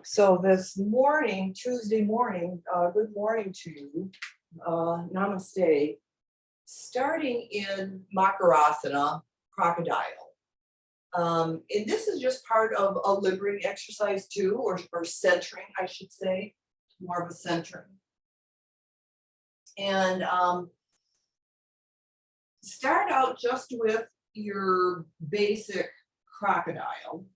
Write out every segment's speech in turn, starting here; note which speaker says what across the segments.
Speaker 1: So this morning, Tuesday morning, good morning to you. Namaste. Starting in Makarasana, crocodile. And this is just part of a liberating exercise too, or centering, I should say, more of a centering. And start out just with your basic crocodile.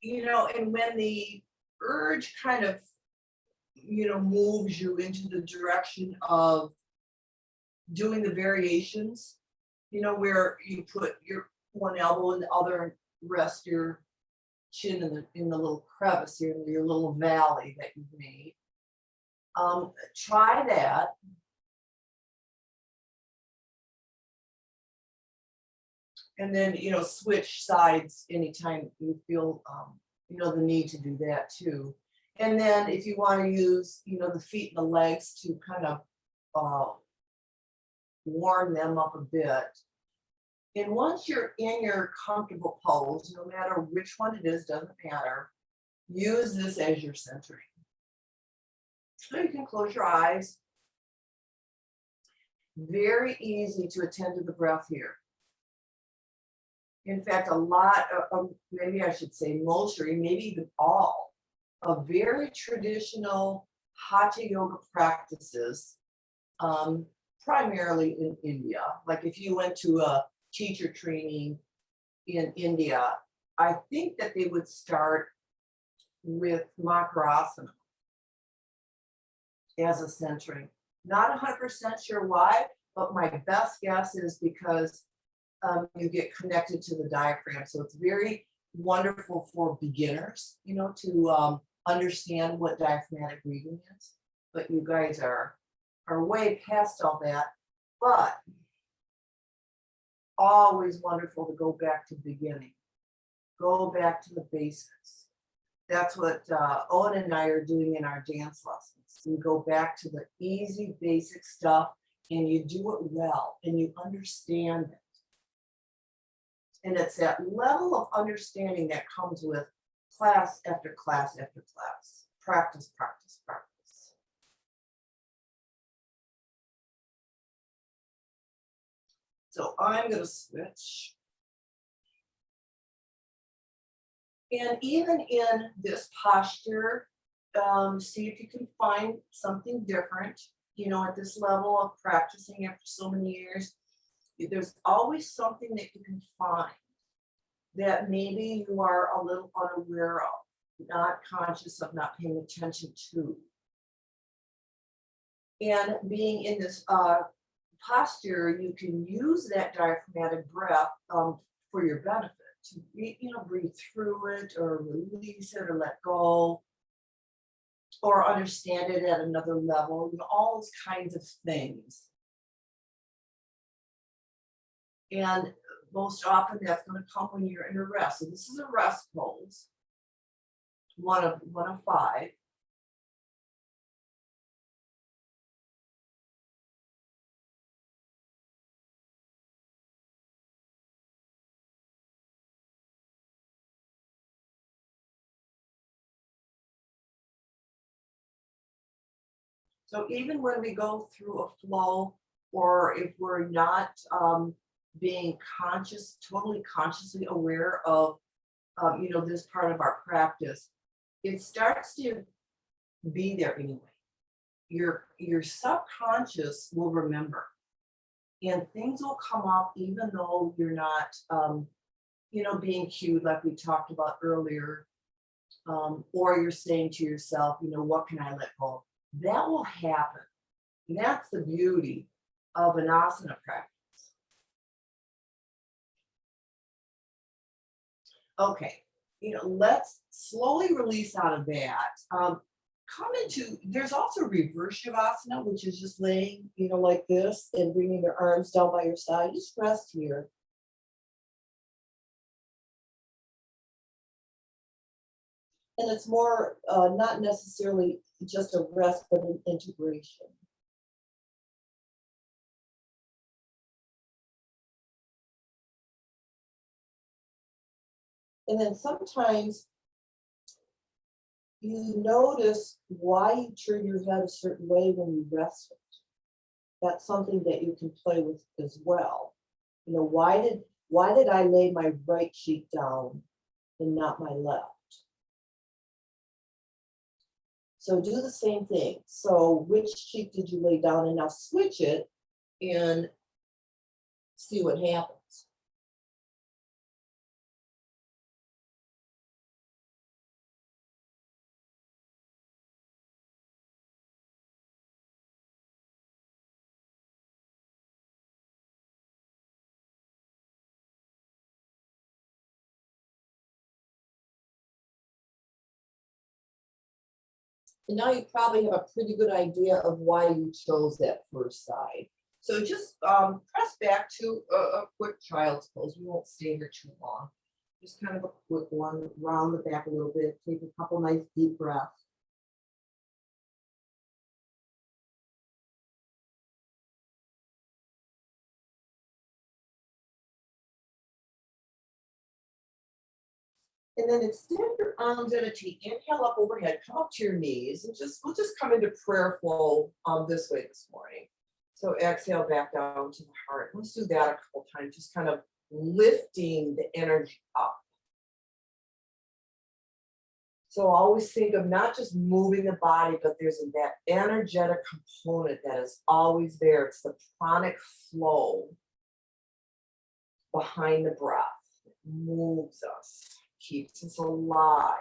Speaker 1: And when the urge kind of, moves you into the direction of doing the variations, where you put your one elbow in the other and rest your chin in the little crevice here, in your little valley that you've made. Try that. And then, switch sides anytime you feel, the need to do that too. And then if you want to use, the feet and the legs to kind of warm them up a bit. And once you're in your comfortable pose, no matter which one it is, doesn't matter, use this as your centering. So you can close your eyes. Very easy to attend to the breath here. In fact, a lot of, maybe I should say most, or maybe even all, of very traditional hatha yoga practices, primarily in India. Like if you went to a teacher training in India, I think that they would start with Makarasana as a centering. Not 100% sure why, but my best guess is because you get connected to the diaphragm. So it's very wonderful for beginners, to understand what diaphragmatic breathing is. But you guys are way past all that. But always wonderful to go back to the beginning. Go back to the basics. That's what Owen and I are doing in our dance lessons. We go back to the easy, basic stuff, and you do it well, and you understand it. And it's that level of understanding that comes with class after class after class. Practice, practice, practice. So I'm going to switch. And even in this posture, see if you can find something different, at this level of practicing after so many years. There's always something that you can find that maybe you are a little unaware of, not conscious of, not paying attention to. And being in this posture, you can use that diaphragmatic breath for your benefit, to breathe through it or release it or let go, or understand it at another level, all those kinds of things. And most often that's going to come when you're in a rest. So this is a rest pose, one of 5. So even when we go through a flow, or if we're not being totally consciously aware of, this part of our practice, it starts to be there anyway. Your subconscious will remember, and things will come up even though you're not, being cued like we talked about earlier, or you're saying to yourself, what can I let go of? That will happen. And that's the beauty of an asana practice. Okay, let's slowly release out of that. Come into, there's also reverse shavasana, which is just laying, like this and bringing your arms down by your side. Just rest here. And it's more, not necessarily just a rest, but an integration. And then sometimes you notice why you turn your head a certain way when you rest it. That's something that you can play with as well. You know, why did I lay my right cheek down and not my left? So do the same thing. So which cheek did you lay down, and now switch it and see what happens. And now you probably have a pretty good idea of why you chose that first side. So just press back to a quick child's pose. We won't stay here too long. Just kind of a quick one, round the back a little bit, take a couple nice deep breaths. And then extend your arms at a T. Inhale up overhead, come up to your knees, and we'll just come into prayer flow this way this morning. So exhale back down to the heart. Let's do that a couple times, just kind of lifting the energy up. So always think of not just moving the body, but there's that energetic component that is always there. It's the pranic flow behind the breath. It moves us, keeps us alive,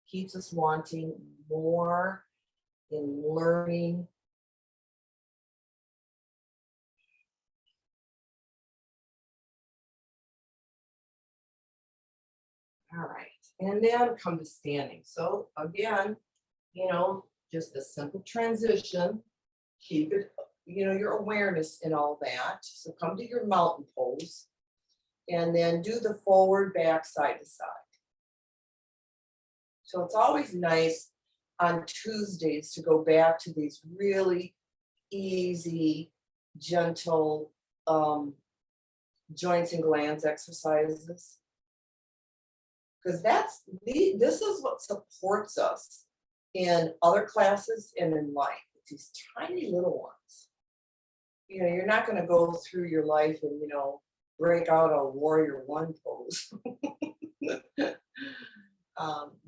Speaker 1: keeps us wanting more in learning. All right, and then come to standing. So again, just a simple transition. Keep it, your awareness in all that. So come to your mountain pose and then do the forward, back, side to side. So it's always nice on Tuesdays to go back to these really easy, gentle joints and glands exercises. Because this is what supports us in other classes and in life. It's these tiny little ones. You're not going to go through your life and, break out a warrior one pose.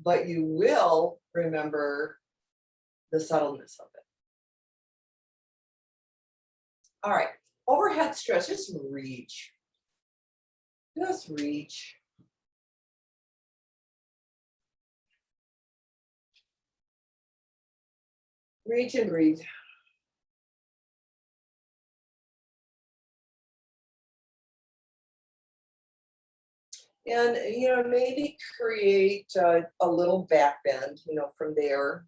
Speaker 1: But you will remember the subtleness of it. All right, overhead stretch, just reach. Just reach. Reach and breathe. And, maybe create a little back bend, from there.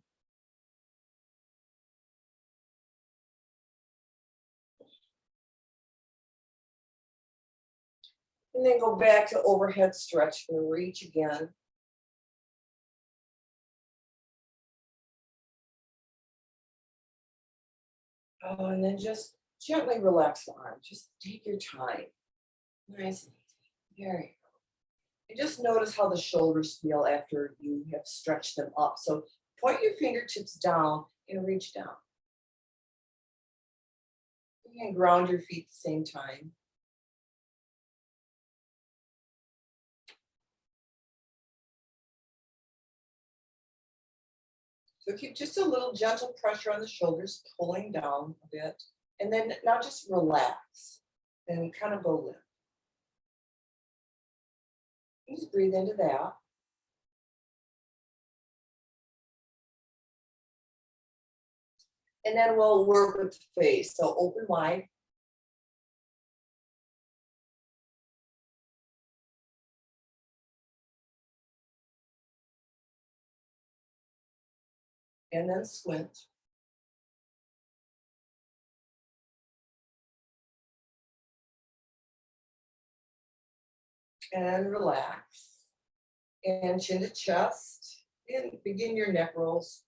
Speaker 1: And then go back to overhead stretch and reach again. Oh, and then just gently relax the arm. Just take your time. Nice and easy. There you go. And just notice how the shoulders feel after you have stretched them up. So point your fingertips down and reach down. You can ground your feet at the same time. So keep just a little gentle pressure on the shoulders, pulling down a bit. And then now just relax and kind of go limp. Just breathe into that. And then we'll work with the face. So open wide. And then squint. And relax. And chin to chest. And begin your neck rolls.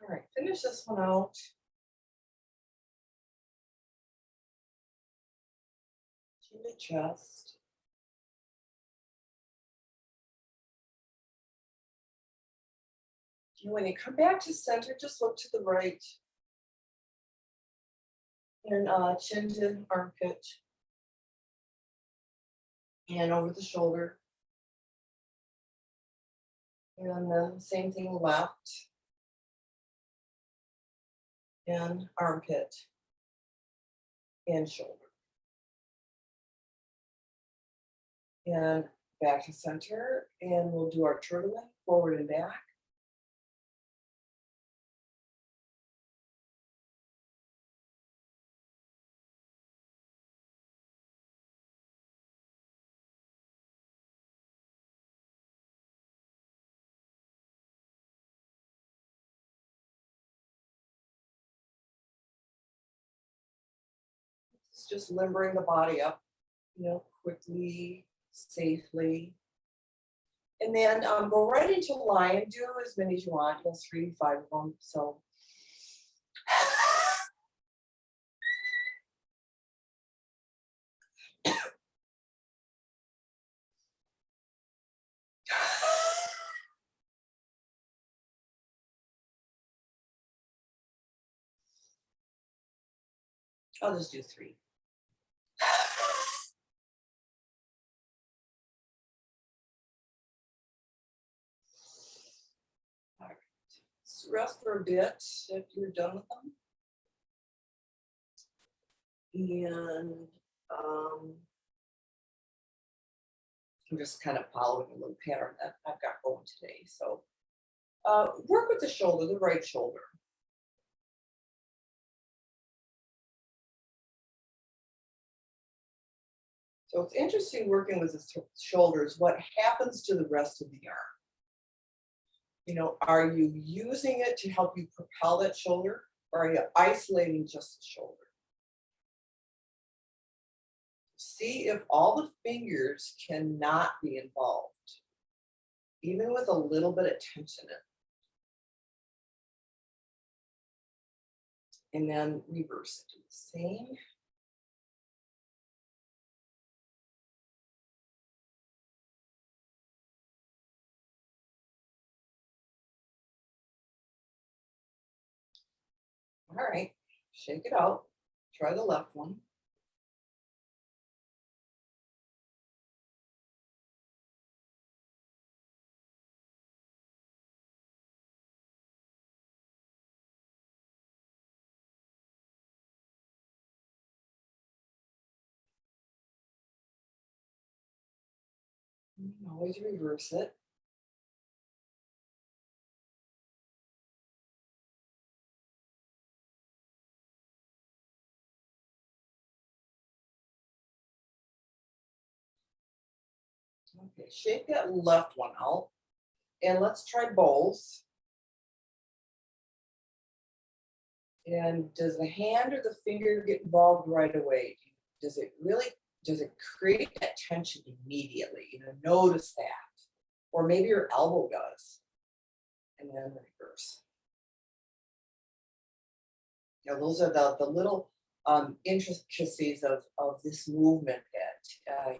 Speaker 1: All right, finish this one out. To the chest. And when you come back to center, just look to the right and chin to armpit and over the shoulder. And then same thing left and armpit and shoulder. And back to center, and we'll do our turtling forward and back. It's just limbering the body up, quickly, safely. And then go right into lion. Do as many as you want, 3 to 5 of them. So I'll just do 3. All right. So rest for a bit if you're done with them. And I'm just kind of following a little pattern that I've got going today. So work with the shoulder, the right shoulder. So it's interesting working with the shoulders. What happens to the rest of the arm? Are you using it to help you propel that shoulder, or are you isolating just the shoulder? See if all the fingers cannot be involved, even with a little bit of tension in. And then reverse it. Do the same. All right, shake it out. Try the left one. You can always reverse it. Okay, shake that left one out. And let's try both. And does the hand or the finger get involved right away? Does it create that tension immediately? Notice that. Or maybe your elbow does. And then reverse. Those are the little intricacies of this movement that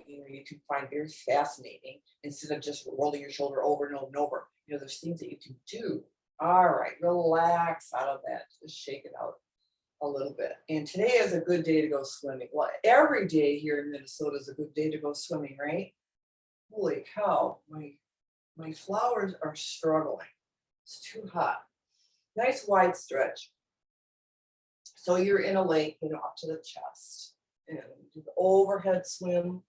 Speaker 1: you can find very fascinating instead of just rolling your shoulder over and over and over. There's things that you can do. All right, relax out of that. Just shake it out a little bit. And today is a good day to go swimming. Well, every day here in Minnesota is a good day to go swimming, right? Holy cow, my flowers are struggling. It's too hot. Nice wide stretch. So you're in a lake, up to the chest. And do the overhead swim.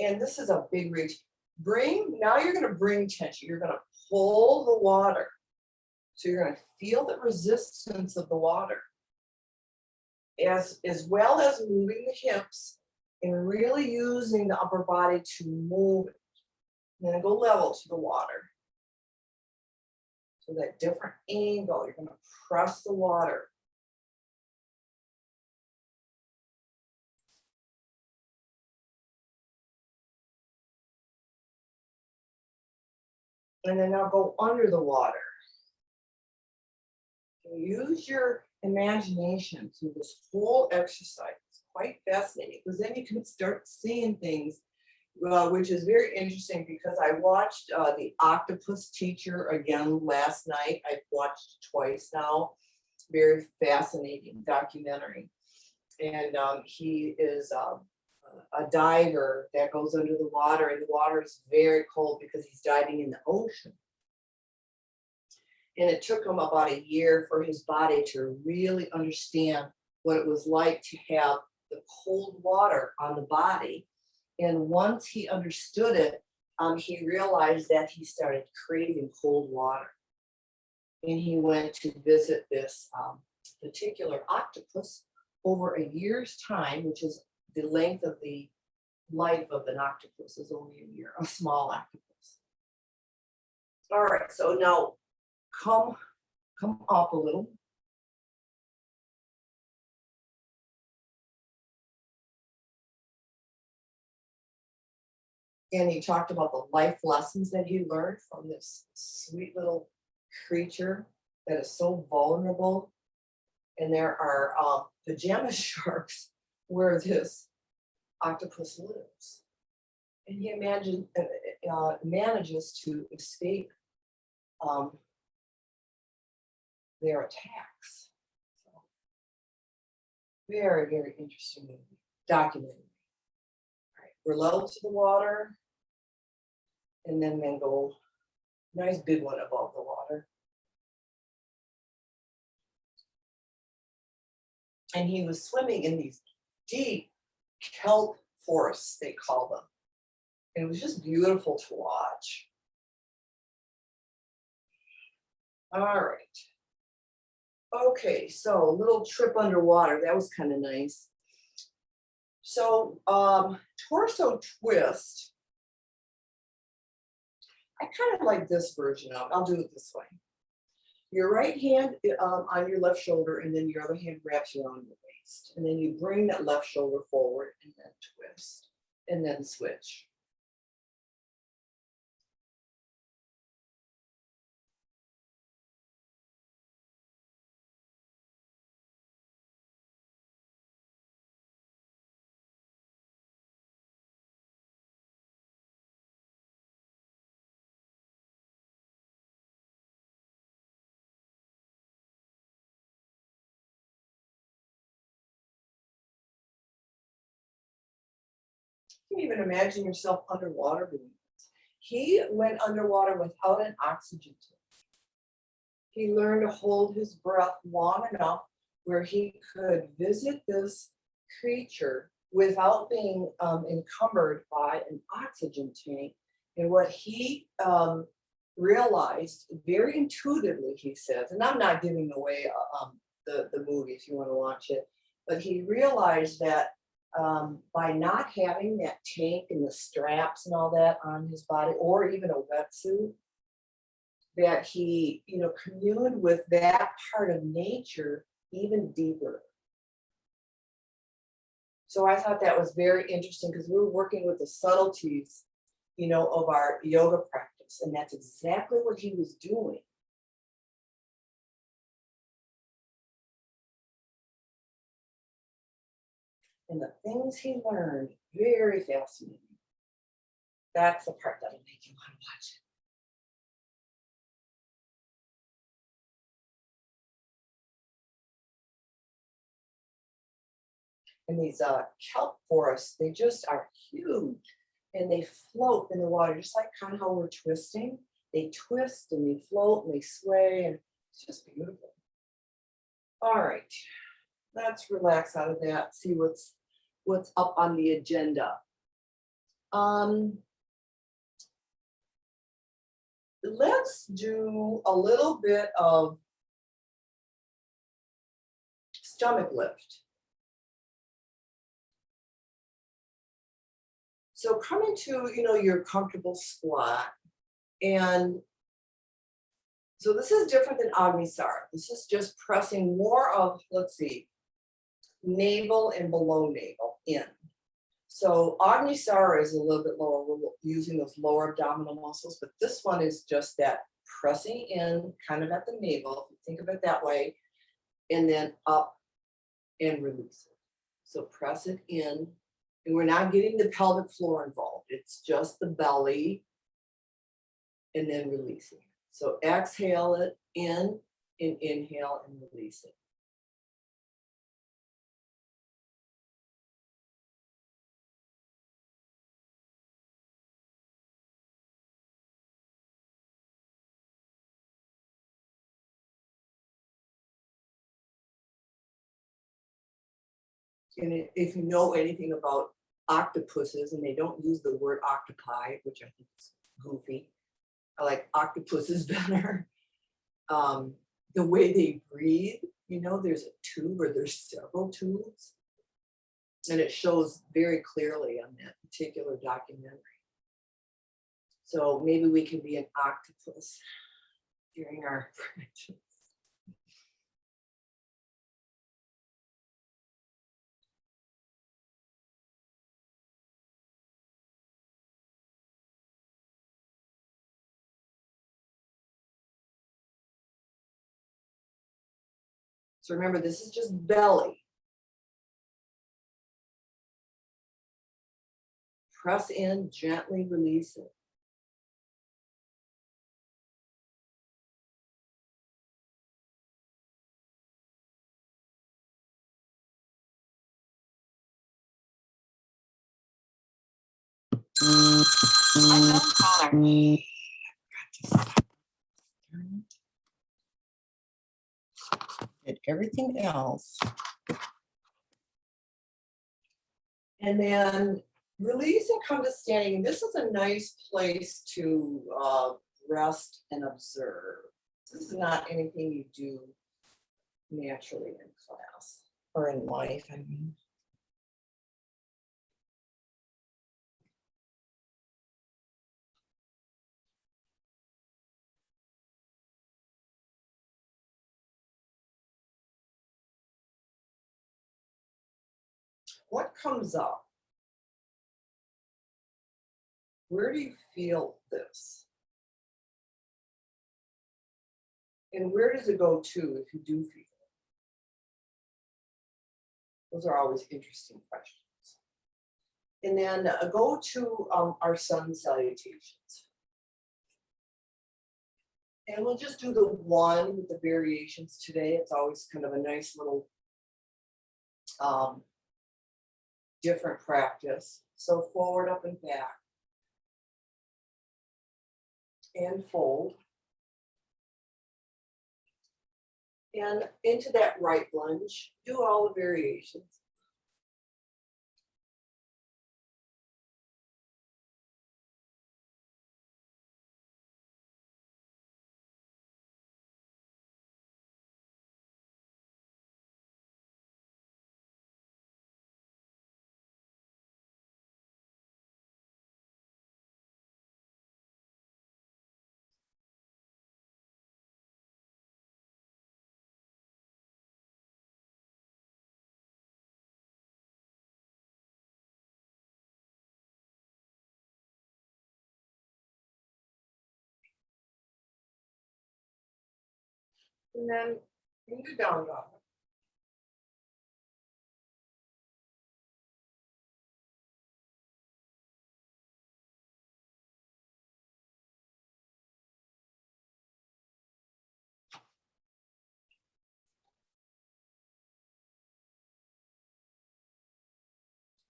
Speaker 1: And this is a big reach. Now you're going to bring tension. You're going to pull the water. So you're going to feel the resistance of the water. As well as moving the hips and really using the upper body to move it. And then go level to the water. So that different angle, you're going to press the water. And then now go under the water. Use your imagination through this whole exercise. It's quite fascinating because then you can start seeing things, which is very interesting because I watched The Octopus Teacher again last night. I've watched it twice now. Very fascinating documentary. And he is a diver that goes under the water, and the water is very cold because he's diving in the ocean. And it took him about a year for his body to really understand what it was like to have the cold water on the body. And once he understood it, he realized that he started craving cold water. And he went to visit this particular octopus over a year's time, which is the length of the life of an octopus is only a year, a small octopus. All right, so now come up a little. And he talked about the life lessons that he learned from this sweet little creature that is so vulnerable. And there are pajama sharks where this octopus lives. And he manages to escape their attacks. So, very, very interesting movie, documentary. All right, we're level to the water, and then go nice big one above the water. And he was swimming in these deep kelp forests, they call them. And it was just beautiful to watch. All right. Okay, so a little trip underwater. That was kind of nice. So torso twist. I kind of like this version of it. I'll do it this way. Your right hand on your left shoulder, and then your other hand wraps around your waist. And then you bring that left shoulder forward and then twist and then switch. You can even imagine yourself underwater doing this. He went underwater without an oxygen tank. He learned to hold his breath long enough where he could visit this creature without being encumbered by an oxygen tank. And what he realized very intuitively, he says, and I'm not giving away the movie if you want to watch it, but he realized that by not having that tank and the straps and all that on his body, or even a wetsuit, that he, communed with that part of nature even deeper. So I thought that was very interesting because we were working with the subtleties, of our yoga practice, and that's exactly what he was doing. And the things he learned, very fascinating. That's the part that'll make you want to watch it. And these kelp forests, they just are huge, and they float in the water, just like kind of how we're twisting. They twist and they float and they sway, and it's just beautiful. All right, let's relax out of that, see what's up on the agenda. Let's do a little bit of stomach lift. So come into, your comfortable squat. And so this is different than Agnisara. This is just pressing more of, let's see, navel and below navel in. So Agnisara is a little bit lower. We're using those lower abdominal muscles, but this one is just that pressing in kind of at the navel, if you think of it that way, and then up and release it. So press it in, and we're not getting the pelvic floor involved. It's just the belly, and then releasing it. So exhale it in, and inhale and release it. And if you know anything about octopuses, and they don't use the word octopi, which I think is goofy. I like octopuses better. The way they breathe, you know, there's a tube or there's several tubes. And it shows very clearly on that particular documentary. So maybe we can be an octopus during our practice. So remember, this is just belly. Press in, gently release it. And everything else. And then release and come to standing. This is a nice place to rest and observe. This is not anything you do naturally in class or in life, I mean. What comes up? Where do you feel this? And where does it go to if you do feel it? Those are always interesting questions. And then go to our sun salutations. And we'll just do the one with the variations today. It's always kind of a nice little different practice. So forward, up, and back. And fold. And into that right lunge, do all the variations. And then into down dog.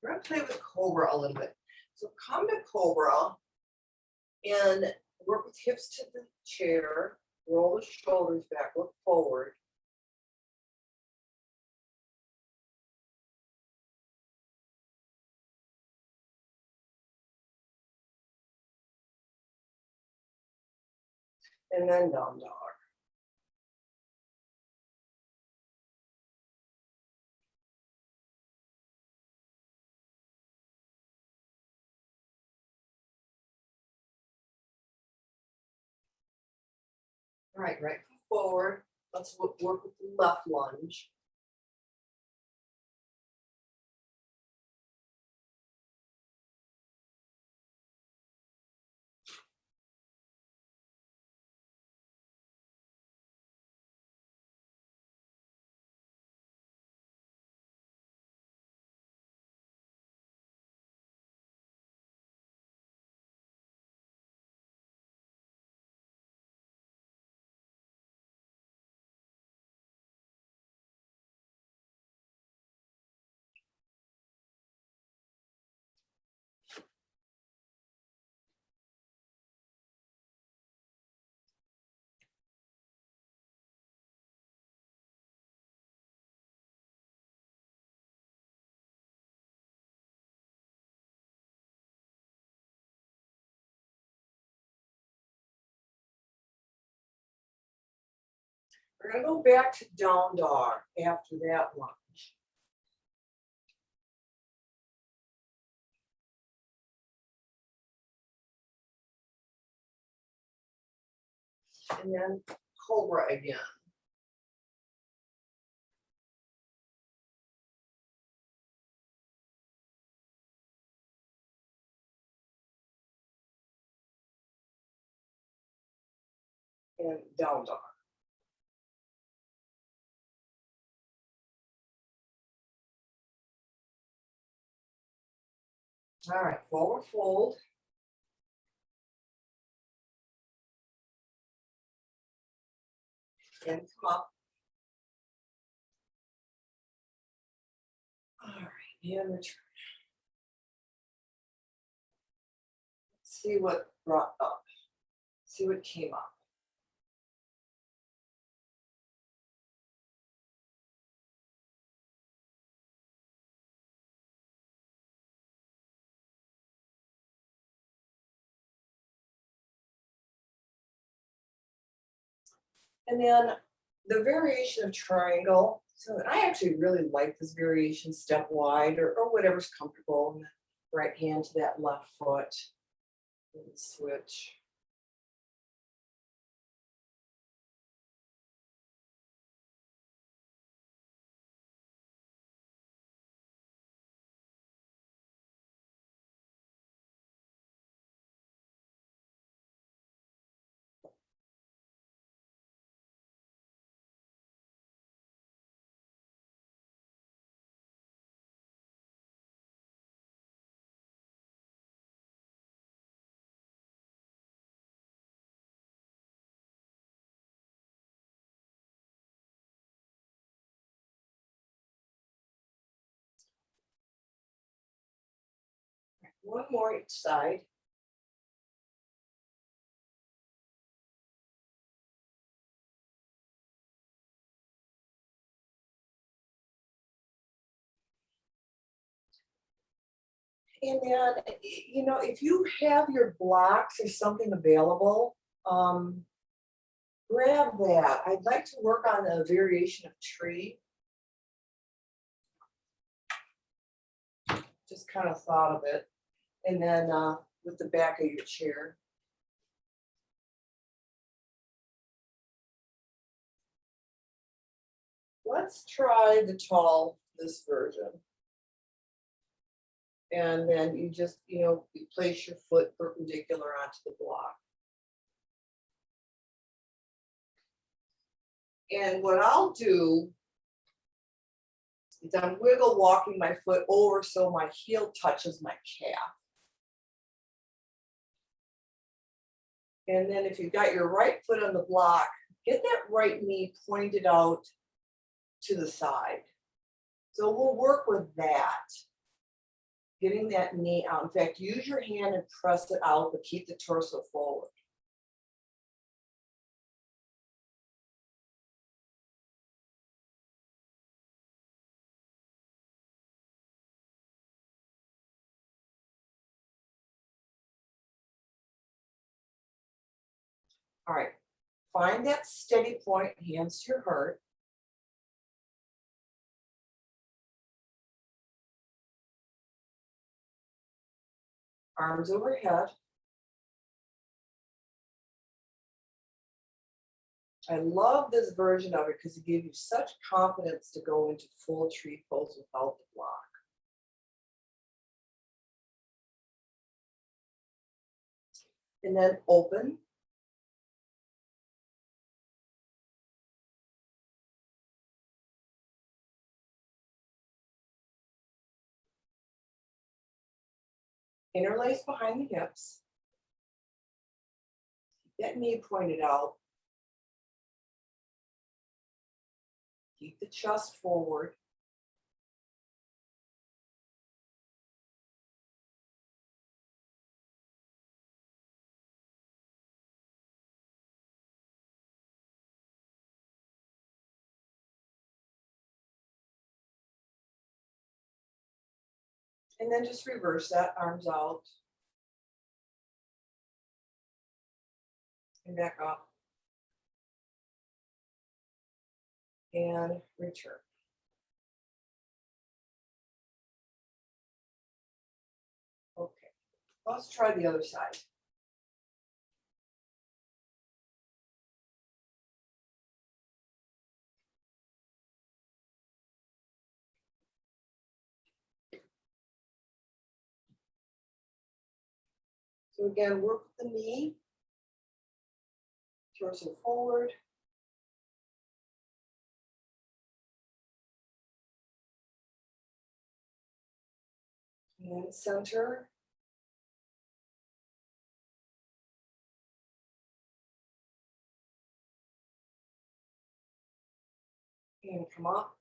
Speaker 1: We're going to play with Cobra a little bit. So come to Cobra and work with hips to the chair. Roll the shoulders back, look forward. And then down dog. All right, right foot forward. Let's work with the left lunge. We're gonna go back to down dog after that lunge. And then cobra again. And down dog. All right, forward fold. And come up. All right, and return. See what brought up. See what came up. And then the variation of triangle. So I actually really like this variation, step wide or whatever's comfortable. And right hand to that left foot. And switch. One more each side. And then, you know, if you have your blocks or something available, grab that. I'd like to work on a variation of tree. Just kind of thought of it. And then with the back of your chair. Let's try the tall, this version. And then you just, you know, you place your foot perpendicular onto the block. And what I'll do is I'm wiggle walking my foot over so my heel touches my calf. And then if you've got your right foot on the block, get that right knee pointed out to the side. So we'll work with that. Getting that knee out. In fact, use your hand and press it out, but keep the torso forward. All right, find that steady point, hands to your heart. Arms overhead. I love this version of it because it gives you such confidence to go into full tree pose without the block. And then open. Interlace behind the hips. Keep that knee pointed out. Keep the chest forward. And then just reverse that, arms out. And back up. and return. Okay, let's try the other side. So again, work with the knee, torso forward. And center. And come up.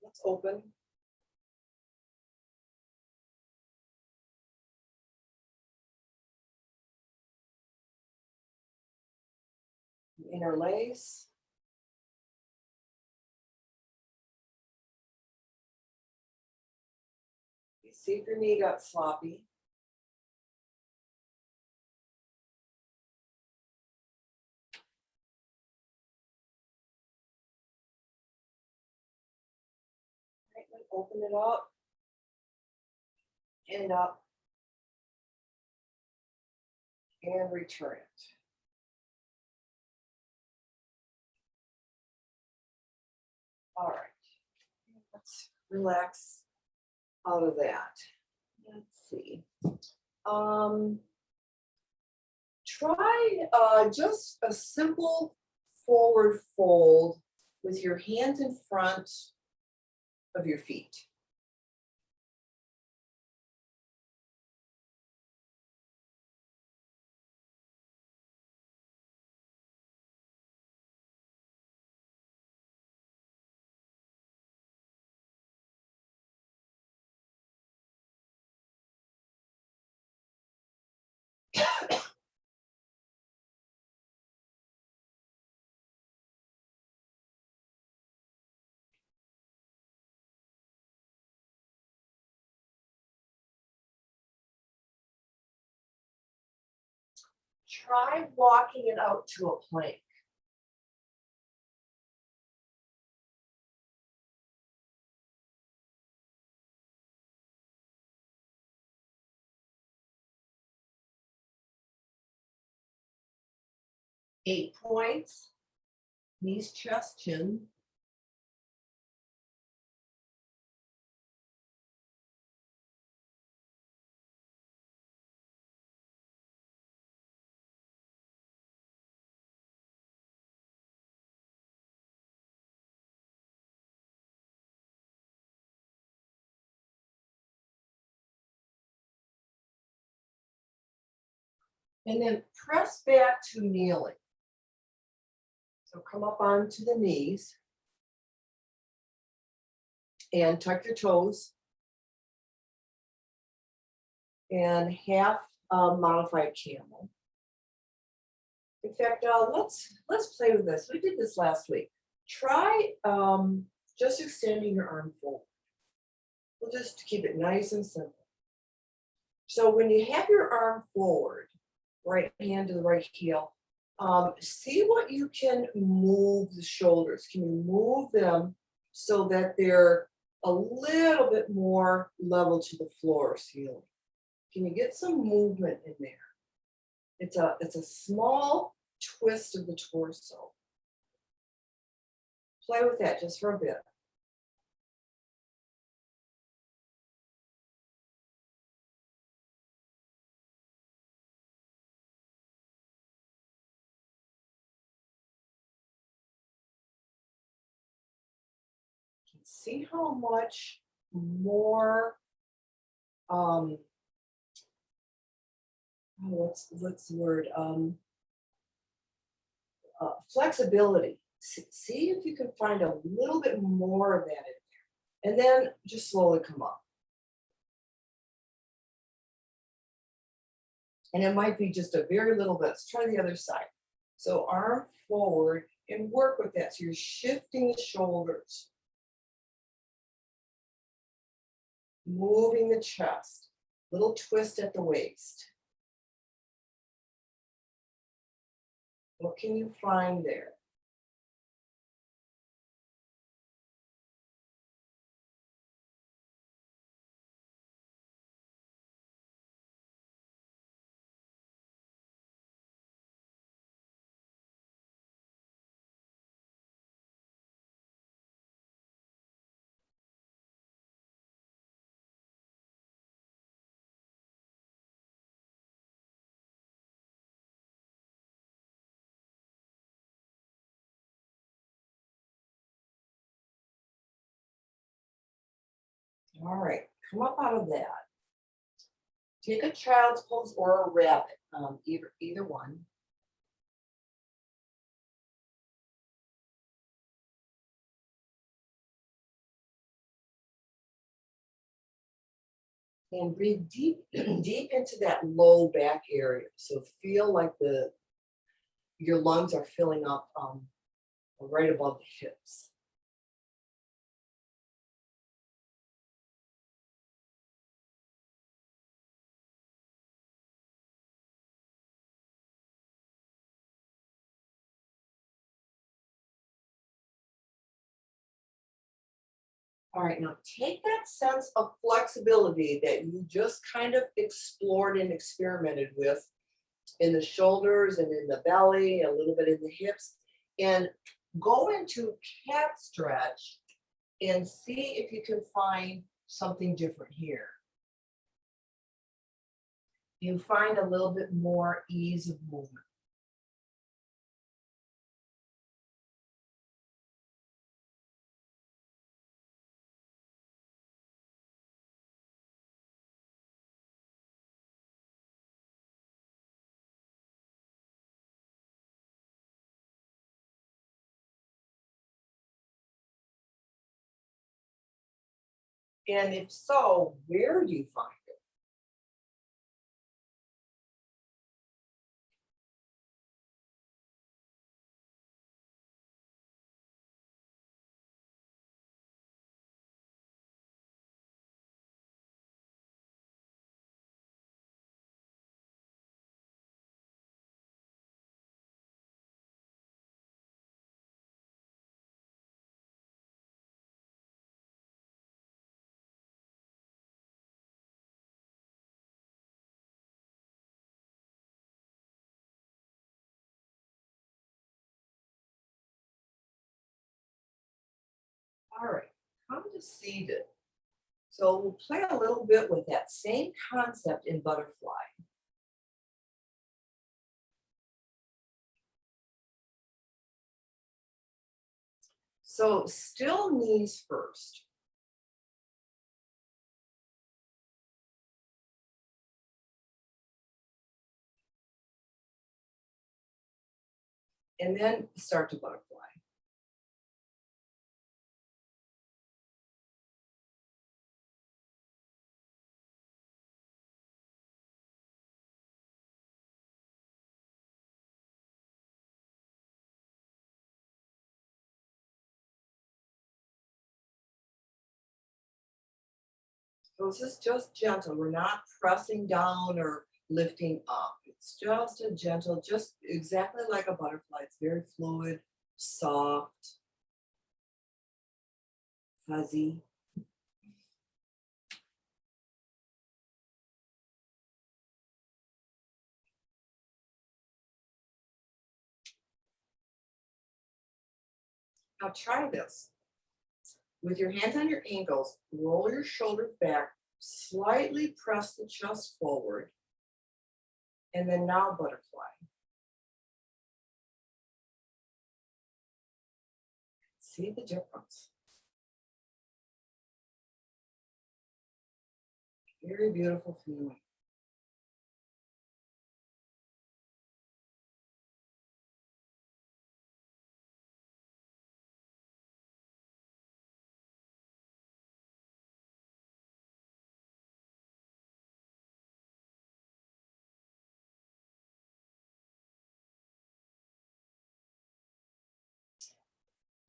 Speaker 1: Let's open. Interlace. See if your knee got sloppy. Right, then open it up and up and return it. All right, let's relax out of that. Let's see. Try just a simple forward fold with your hands in front of your feet. Try walking it out to a plank. Eight points, knees, chest, chin. And then press back to kneeling. So come up onto the knees and tuck your toes and half modified camel. In fact, let's play with this. We did this last week. Try just extending your arm forward. We'll just keep it nice and simple. So when you have your arm forward, right hand to the right heel, see what you can move the shoulders. Can you move them so that they're a little bit more level to the floor ceiling? Can you get some movement in there? It's a small twist of the torso. Play with that just for a bit. See how much more what's the word, flexibility. See if you can find a little bit more of that in there, and then just slowly come up. And it might be just a very little bit. Let's try the other side. So arm forward and work with that. So you're shifting the shoulders, moving the chest, Little twist at the waist. What can you find there? All right, come up out of that. Take a child's pose or a rabbit, either one. And breathe deep, deep into that low back area. So feel like your lungs are filling up right above the hips. All right, now take that sense of flexibility that you just kind of explored and experimented with in the shoulders and in the belly, a little bit in the hips, and go into cat stretch and see if you can find something different here. You find a little bit more ease of movement. And if so, where do you find it? All right, come to seated. So we'll play a little bit with that same concept in butterfly. So still knees first. And then start to butterfly. So this is just gentle. We're not pressing down or lifting up. It's just a gentle, just exactly like a butterfly. It's very fluid, soft, fuzzy. Now try this. With your hands on your ankles, roll your shoulders back, slightly press the chest forward, and then now butterfly. See the difference. Very beautiful feeling.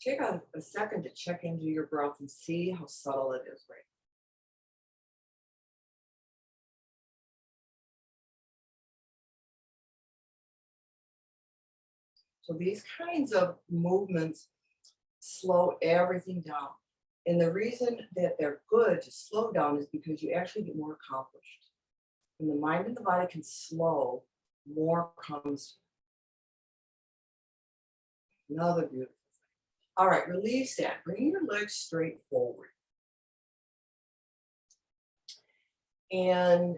Speaker 1: Take a second to check into your breath and see how subtle it is right So these kinds of movements slow everything down. And the reason that they're good to slow down is because you actually get more accomplished. When the mind and the body can slow, more comes. Another beautiful thing. All right, release that. Bring your legs straight forward. And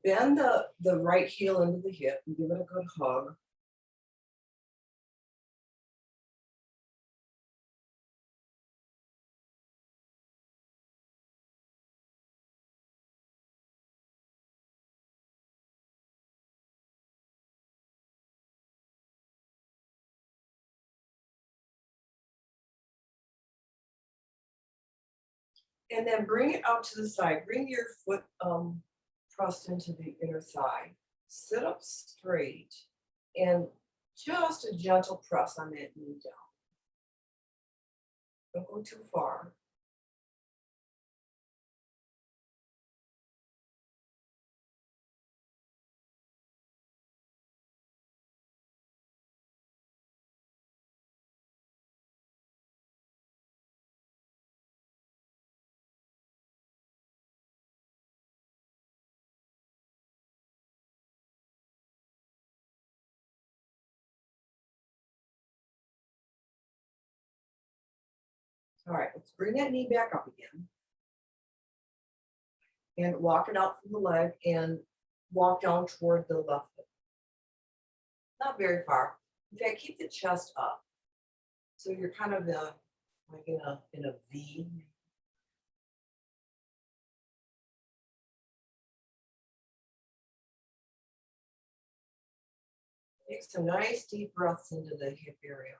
Speaker 1: bend the right heel into the hip and give it a good hug. And then bring it out to the side. Bring your foot pressed into the inner thigh. Sit up straight and just a gentle press on that knee down. Don't go too far. All right, let's bring that knee back up again. And walk it out from the leg and walk down toward the left foot. Not very far. In fact, keep the chest up. So you're kind of like in a V. Take some nice deep breaths into the hip area.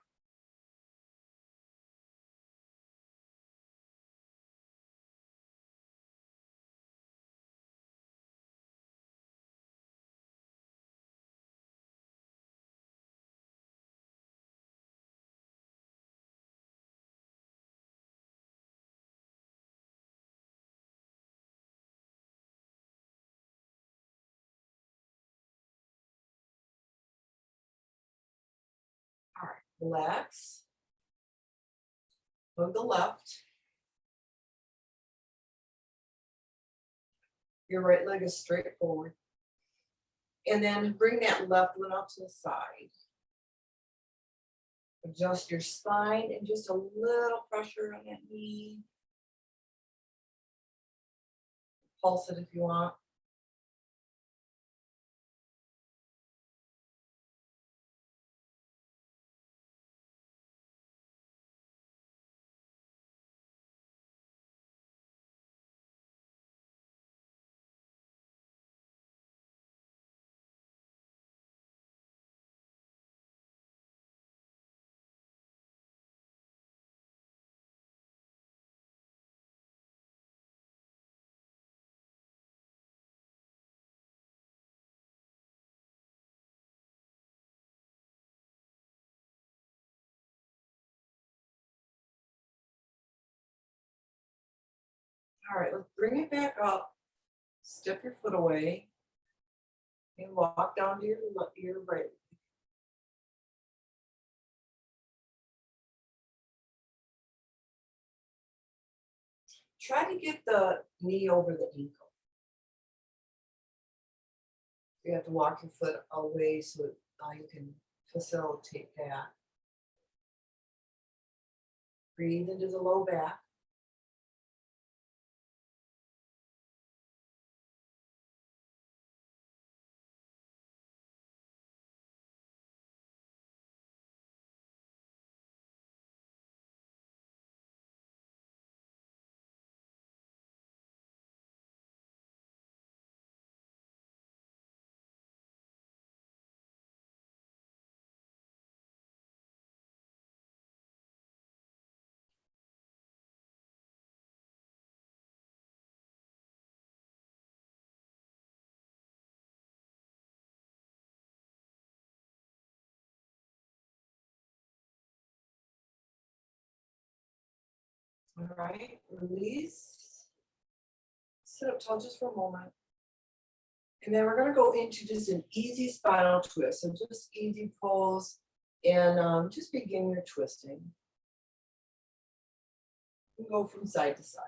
Speaker 1: All right, relax. Hug the left. Your right leg is straight forward. And then bring that left one out to the side. Adjust your spine and just a little pressure on that knee. Pulse it if you want. All right, let's bring it back up. Step your foot away and walk down to your right. Try to get the knee over the ankle. You have to walk your foot away so you can facilitate that. Breathe into the low back. All right, release. Sit up tall just for a moment. And then we're going to go into just an easy spinal twist. So just easy pulls. And just begin your twisting. And go from side to side.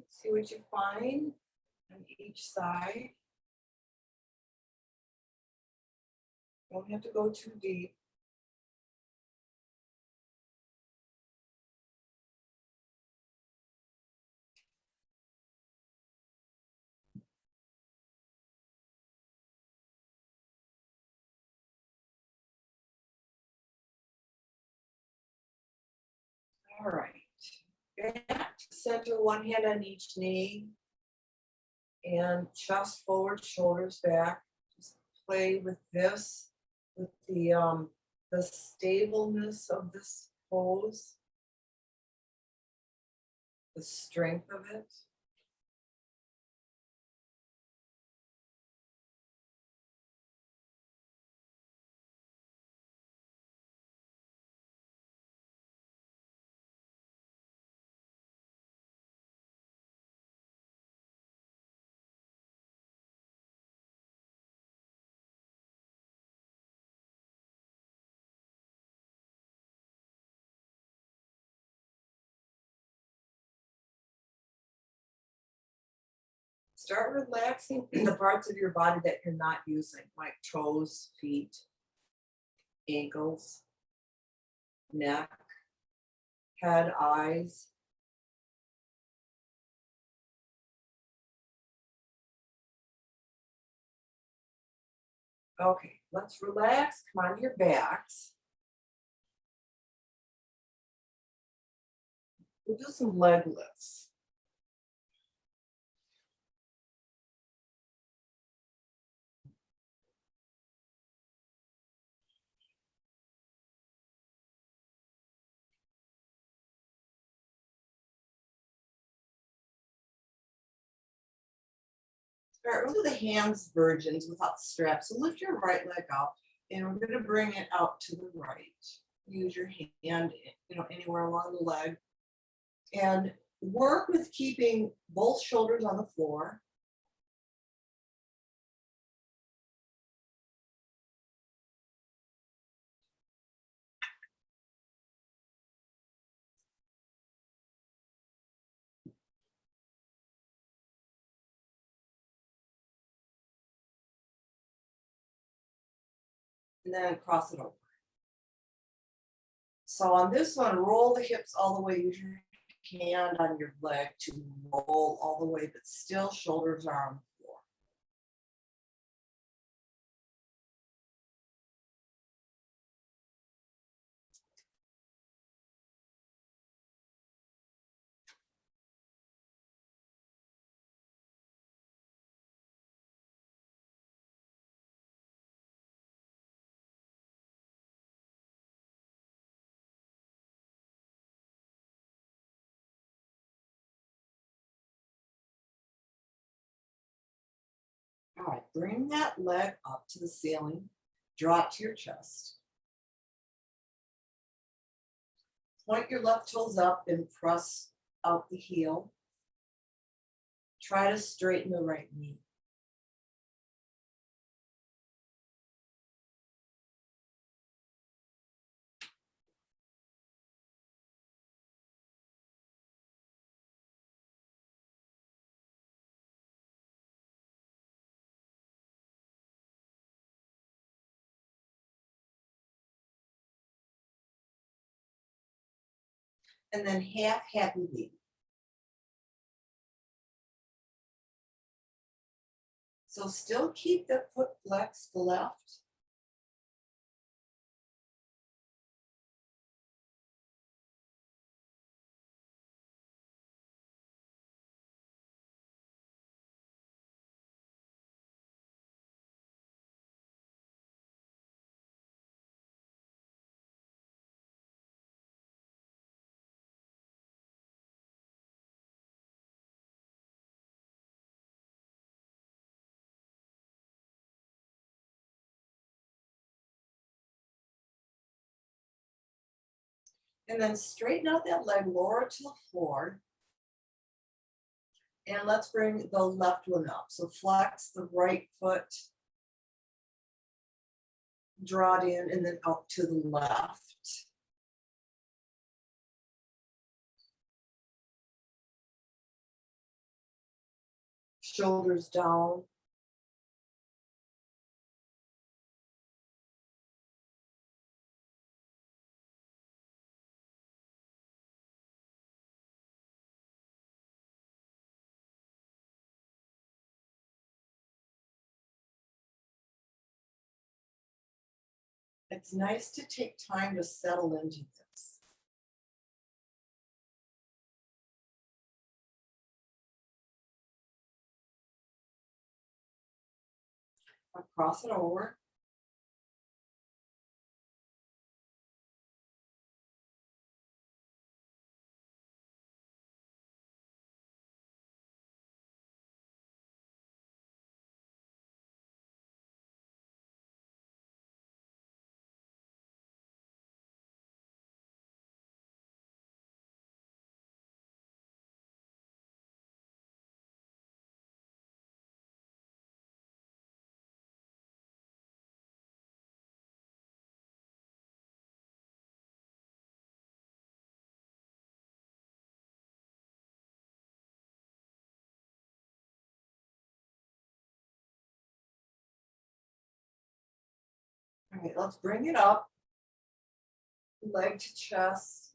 Speaker 1: See what you find on each side. Don't have to go too deep. All right. Back to center, one hand on each knee. And chest forward, shoulders back. Just play with this, with the stableness of this pose, the strength of it. Start relaxing the parts of your body that you're not using, like toes, feet, ankles, neck, head, eyes. Okay, let's relax. Come on to your backs. We'll do some leg lifts. All right, we'll do the hands virgins without straps. So lift your right leg up and we're going to bring it out to the right. Use your hand, anywhere along the leg. And work with keeping both shoulders on the floor. And then cross it over. So on this one, roll the hips all the way. Use your hand on your leg to roll all the way, but still shoulders are on the floor. All right, bring that leg up to the ceiling, drop to your chest. Point your left toes up and press out the heel. Try to straighten the right knee. And then half happy knee. So still keep the foot flexed, the left. And then straighten out that leg, lower it to the floor. And let's bring the left one up. So flex the right foot, draw it in, and then up to the left. Shoulders down. It's nice to take time to settle into this. I'll cross it over. All right, let's bring it up. Leg to chest.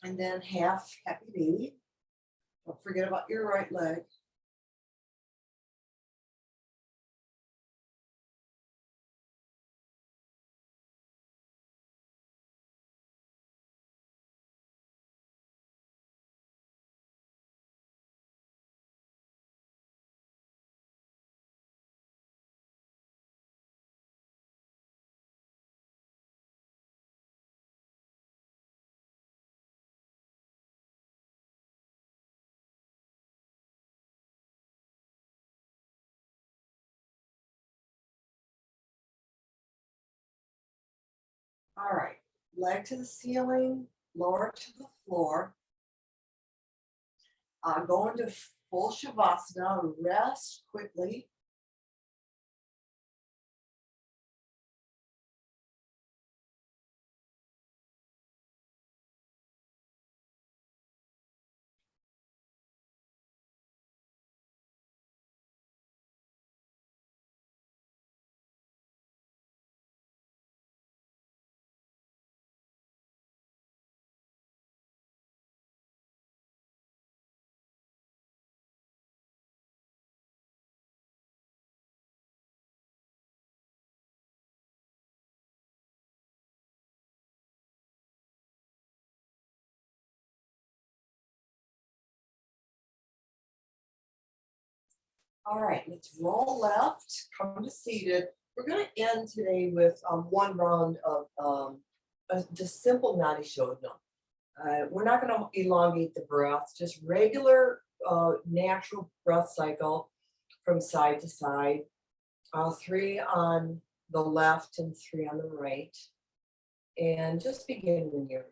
Speaker 1: And then half happy baby. Don't forget about your right leg. All right, leg to the ceiling, lower to the floor. Go into full shavasana, rest quickly. All right, let's roll left, come to seated. We're going to end today with one round of just simple nadi shodhana. We're not going to elongate the breath, just regular natural breath cycle from side to side. 3 on the left and 3 on the right. And just begin when you're ready.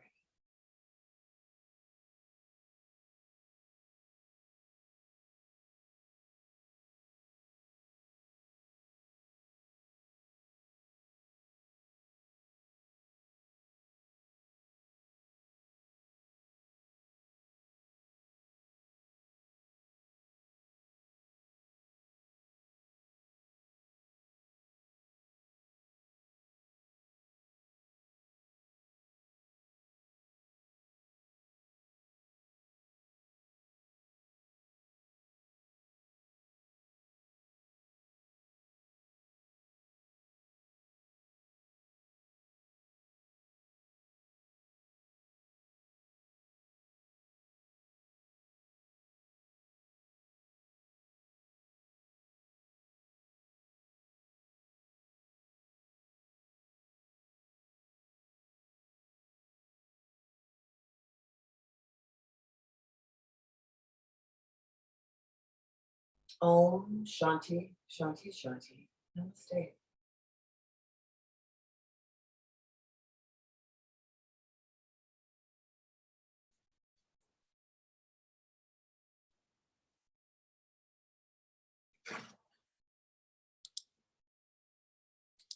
Speaker 1: Om Shanti, Shanti, Shanti. Namaste.